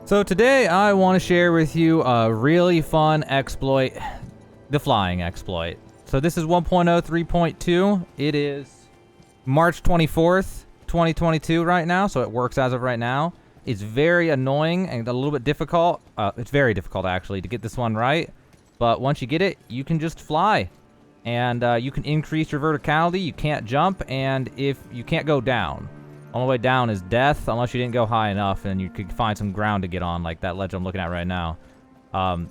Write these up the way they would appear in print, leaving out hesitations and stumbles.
So today I want to share with you a really fun exploit, the flying exploit. So this is 1.03.2. It is March 24th, 2022 right now, so it works as of right now. It's very annoying and a little bit difficult. It's very difficult actually to get this one right, but once you get it, you can just fly. And you can increase your verticality, you can't jump, and if you can't go down. Only way down is death, unless you didn't go high enough and you could find some ground to get on, like that ledge I'm looking at right now.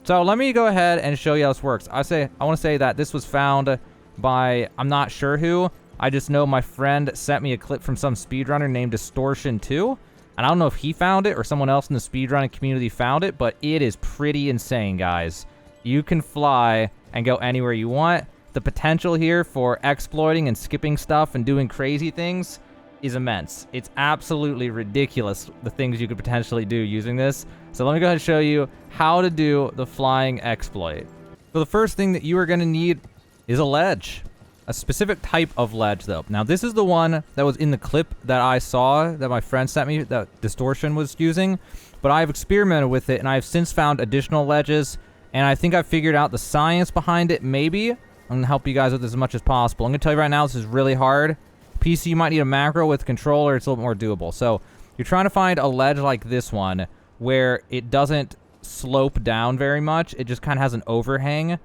So let me go ahead and show you how this works. I want to say that this was found by, I'm not sure who. I just know my friend sent me a clip from some speedrunner named Distortion 2. And I don't know if he found it or someone else in the speedrunning community found it, but it is pretty insane, guys. You can fly and go anywhere you want. The potential here for exploiting and skipping stuff and doing crazy things is immense. It's absolutely ridiculous the things you could potentially do using this. So let me go ahead and show you how to do the flying exploit. So the first thing that you are going to need is a ledge. A specific type of ledge though. Now this is the one that was in the clip that I saw that my friend sent me that Distortion was using. But I've experimented with it and I've since found additional ledges. And I think I've figured out the science behind it maybe. I'm going to help you guys with this as much as possible. I'm going to tell you right now this is really hard. PC, you might need a macro with controller. It's a little more doable. So you're trying to find a ledge like this one where it doesn't slope down very much. It just kind of has an overhang.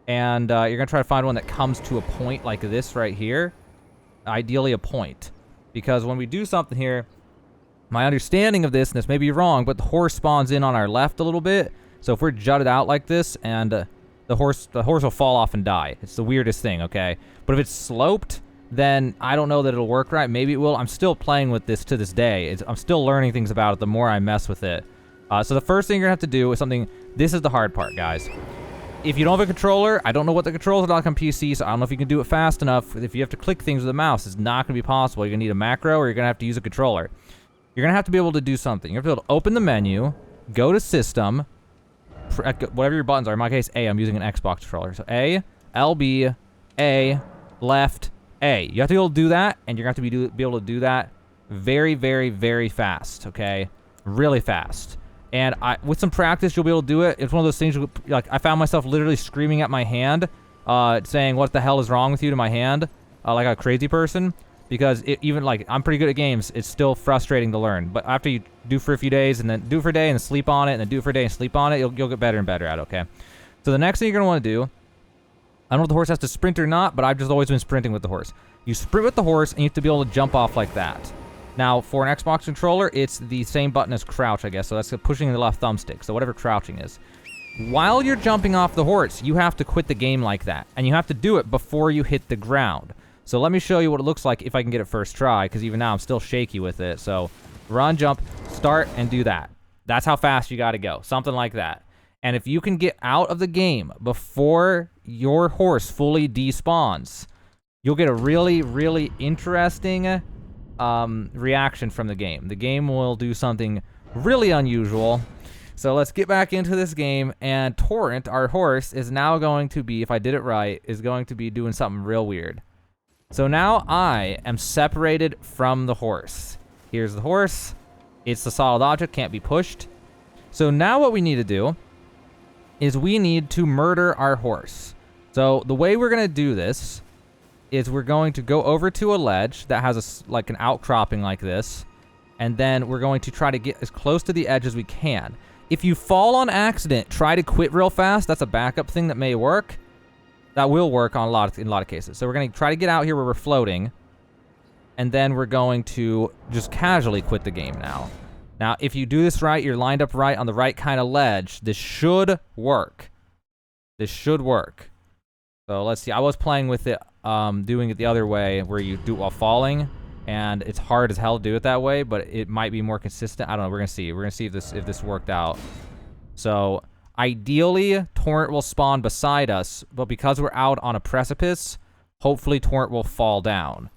And you're going to try to find one that comes to a point like this right here. Ideally a point. Because when we do something here, my understanding of this, and this may be wrong, but the horse spawns in on our left a little bit. So if we're jutted out like this and the horse will fall off and die. It's the weirdest thing, okay? But if it's sloped, then I don't know that it'll work right. Maybe it will. I'm still playing with this to this day. I'm still learning things about it the more I mess with it. So the first thing you're going to have to do is something... This is the hard part, guys. If you don't have a controller, I don't know what the controls are like on PC, so I don't know if you can do it fast enough. If you have to click things with a mouse, it's not going to be possible. You're going to need a macro or you're going to have to use a controller. You're going to have to be able to do something. You're going to be able to open the menu, go to System, whatever your buttons are. In my case, A. I'm using an Xbox controller. So A, LB, A, left, A. You have to be able to do that, and you're going to have to be able to do that very, very, very fast, okay? Really fast. And with some practice, you'll be able to do it. It's one of those things, like, I found myself literally screaming at my hand, saying, what the hell is wrong with you to my hand, like a crazy person. Because even, like, I'm pretty good at games. It's still frustrating to learn. But after you do for a few days, and then do it for a day, and then sleep on it, and then do it for a day and sleep on it, you'll get better and better at it, okay? So the next thing you're going to want to do... I don't know if the horse has to sprint or not, but I've just always been sprinting with the horse. You sprint with the horse, and you have to be able to jump off like that. Now, for an Xbox controller, it's the same button as crouch, I guess. So that's pushing the left thumbstick, so whatever crouching is. While you're jumping off the horse, you have to quit the game like that. And you have to do it before you hit the ground. So let me show you what it looks like if I can get it first try, because even now I'm still shaky with it. So run, jump, start, and do that. That's how fast you got to go. Something like that. And if you can get out of the game before your horse fully despawns, you'll get a really, really interesting reaction from the game. The game will do something really unusual. So let's get back into this game. And Torrent, our horse, is now going to be, if I did it right, is going to be doing something real weird. So now I am separated from the horse. Here's the horse. It's a solid object, can't be pushed. So now what we need to do is we need to murder our horse. So the way we're going to do this is we're going to go over to a ledge that has like an outcropping like this, and then we're going to try to get as close to the edge as we can. If you fall on accident, try to quit real fast. That's a backup thing that may work. That will work on in a lot of cases. So we're going to try to get out here where we're floating, and then we're going to just casually quit the game now. Now, if you do this right, you're lined up right on the right kind of ledge, this should work. This should work. So let's see. I was playing with it, doing it the other way, where you do it while falling, and it's hard as hell to do it that way, but it might be more consistent. I don't know. We're gonna see. We're gonna see if this worked out. So ideally, Torrent will spawn beside us, but because we're out on a precipice, hopefully Torrent will fall down.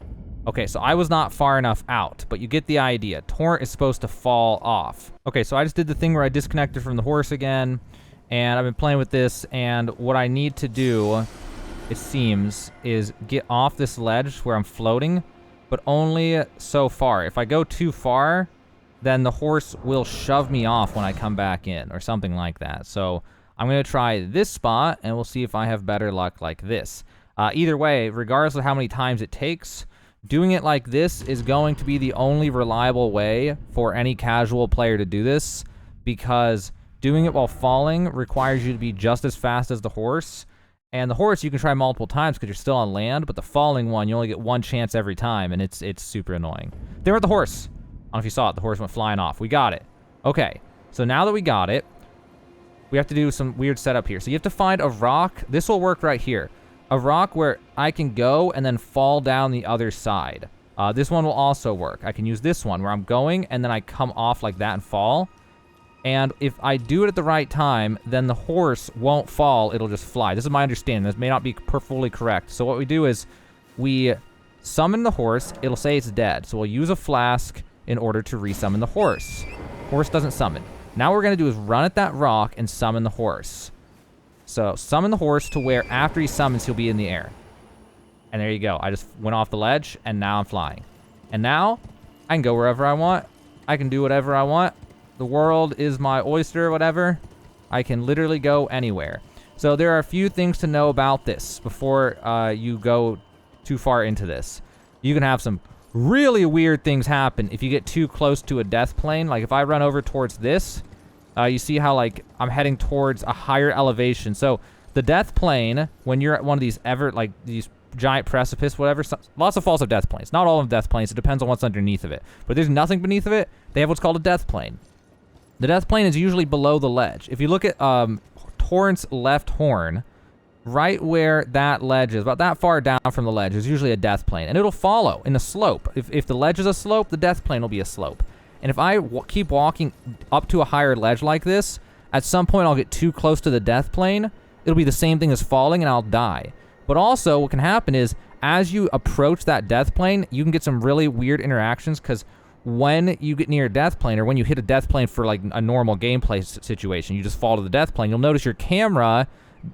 Okay, so I was not far enough out, but you get the idea. Torrent is supposed to fall off. Okay, so I just did the thing where I disconnected from the horse again, and I've been playing with this, and what I need to do, it seems, is get off this ledge where I'm floating, but only so far. If I go too far, then the horse will shove me off when I come back in, or something like that. So I'm going to try this spot, and we'll see if I have better luck like this. Either way, regardless of how many times it takes, doing it like this is going to be the only reliable way for any casual player to do this, because doing it while falling requires you to be just as fast as the horse. And the horse you can try multiple times because you're still on land, but the falling one, you only get one chance every time, and it's super annoying. There went the horse. I don't know if you saw it. The horse went flying off. We got it. Okay, so now that we got it, we have to do some weird setup here. So you have to find a rock. This will work right here. A rock where I can go and then fall down the other side. This one will also work. I can use this one where I'm going and then I come off like that and fall. And if I do it at the right time, then the horse won't fall. It'll just fly. This is my understanding. This may not be fully correct. So what we do is we summon the horse. It'll say it's dead. So we'll use a flask in order to resummon the horse. Horse doesn't summon. Now what we're going to do is run at that rock and summon the horse. So summon the horse to where after he summons, he'll be in the air. And there you go. I just went off the ledge, and now I'm flying. And now I can go wherever I want. I can do whatever I want. The world is my oyster, whatever. I can literally go anywhere. So there are a few things to know about this before you go too far into this. You can have some really weird things happen if you get too close to a death plane. Like if I run over towards this, you see how like I'm heading towards a higher elevation. So the death plane, when you're at one of these these giant precipice, whatever, lots of falls have death planes. Not all of them death planes. It depends on what's underneath of it. But there's nothing beneath of it. They have what's called a death plane. The death plane is usually below the ledge. If you look at Torrent's left horn, right where that ledge is, about that far down from the ledge, is usually a death plane. And it'll follow in a slope. If the ledge is a slope, the death plane will be a slope. And if I keep walking up to a higher ledge like this, at some point I'll get too close to the death plane. It'll be the same thing as falling, and I'll die. But also, what can happen is, as you approach that death plane, you can get some really weird interactions, because when you get near a death plane, or when you hit a death plane for like a normal gameplay situation, you just fall to the death plane, you'll notice your camera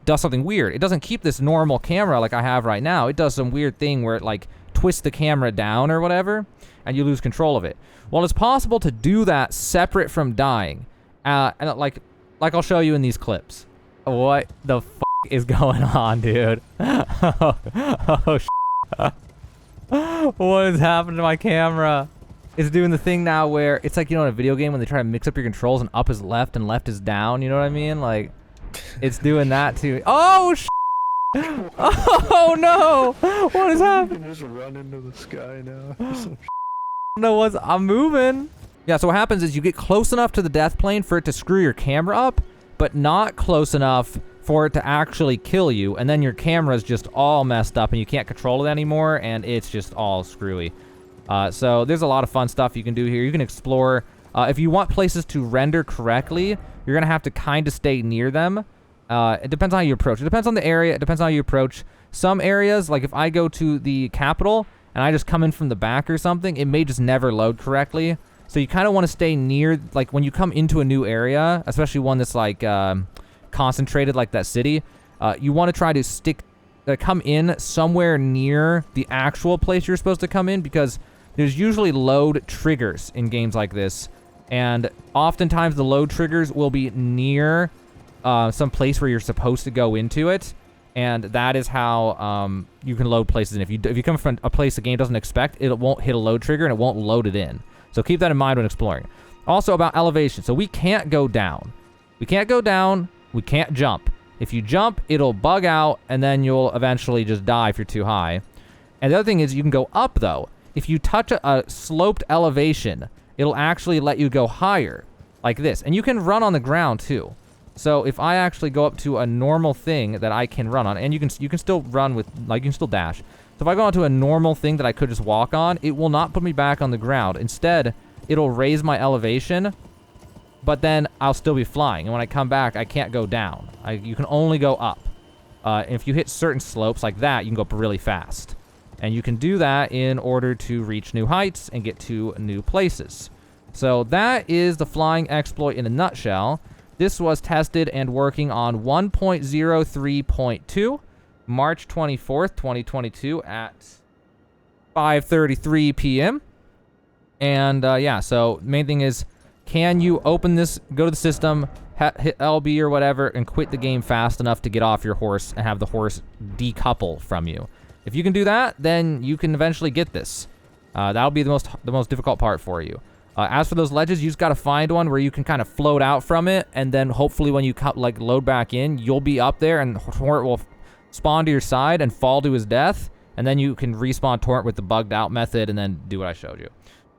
does something weird. It doesn't keep this normal camera like I have right now. It does some weird thing where it like twists the camera down or whatever, and you lose control of it. Well, it's possible to do that separate from dying. And like I'll show you in these clips. What the f is going on, dude? Oh, what is happening to my camera? It's doing the thing now where it's like, you know, in a video game when they try to mix up your controls and up is left and left is down. You know what I mean? Like, it's doing that too. Oh, oh no! What is happening? You can just run into the sky now. I'm moving. Yeah, so what happens is you get close enough to the death plane for it to screw your camera up, but not close enough for it to actually kill you, and then your camera's just all messed up and you can't control it anymore, and it's just all screwy. So there's a lot of fun stuff you can do here. You can explore. If you want places to render correctly, you're going to have to kind of stay near them. It depends on how you approach. It depends on the area. It depends on how you approach. Some areas, like if I go to the capital and I just come in from the back or something, it may just never load correctly. So you kind of want to stay near, like when you come into a new area, especially one that's like concentrated like that city, you want to try to come in somewhere near the actual place you're supposed to come in, because there's usually load triggers in games like this. And oftentimes the load triggers will be near some place where you're supposed to go into it. And that is how you can load places in. If you come from a place the game doesn't expect, it won't hit a load trigger and it won't load it in. So keep that in mind when exploring. Also about elevation. So we can't go down. We can't go down. We can't jump. If you jump, it'll bug out, and then you'll eventually just die if you're too high. And the other thing is you can go up, though. If you touch a sloped elevation, it'll actually let you go higher, like this. And you can run on the ground, too. So if I actually go up to a normal thing that I can run on, and you can still run with, like, you can still dash. So if I go onto a normal thing that I could just walk on, it will not put me back on the ground. Instead, it'll raise my elevation, but then I'll still be flying. And when I come back, I can't go down. You can only go up. And if you hit certain slopes like that, you can go up really fast. And you can do that in order to reach new heights and get to new places. So that is the flying exploit in a nutshell. This was tested and working on 1.03.2, March 24th, 2022 at 5:33 p.m. And yeah, so main thing is, can you open this, go to the system, hit LB or whatever, and quit the game fast enough to get off your horse and have the horse decouple from you? If you can do that, then you can eventually get this. That'll be the most difficult part for you. As for those ledges, you just got to find one where you can kind of float out from it, and then hopefully when you like load back in, you'll be up there, and Torrent will spawn to your side and fall to his death, and then you can respawn Torrent with the bugged out method, and then do what I showed you.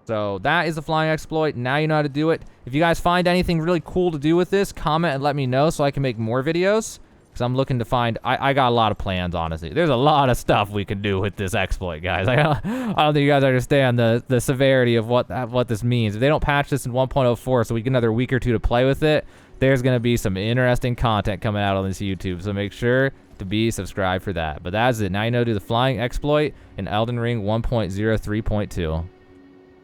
So that is the flying exploit. Now you know how to do it. If you guys find anything really cool to do with this, comment and let me know so I can make more videos. Because I'm looking to find, I got a lot of plans, honestly. There's a lot of stuff we can do with this exploit, guys. I don't think you guys understand the severity of what this means. If they don't patch this in 1.04 so we get another week or two to play with it, there's going to be some interesting content coming out on this YouTube. So make sure to be subscribed for that. But that's it. Now you know to do the flying exploit in Elden Ring 1.03.2.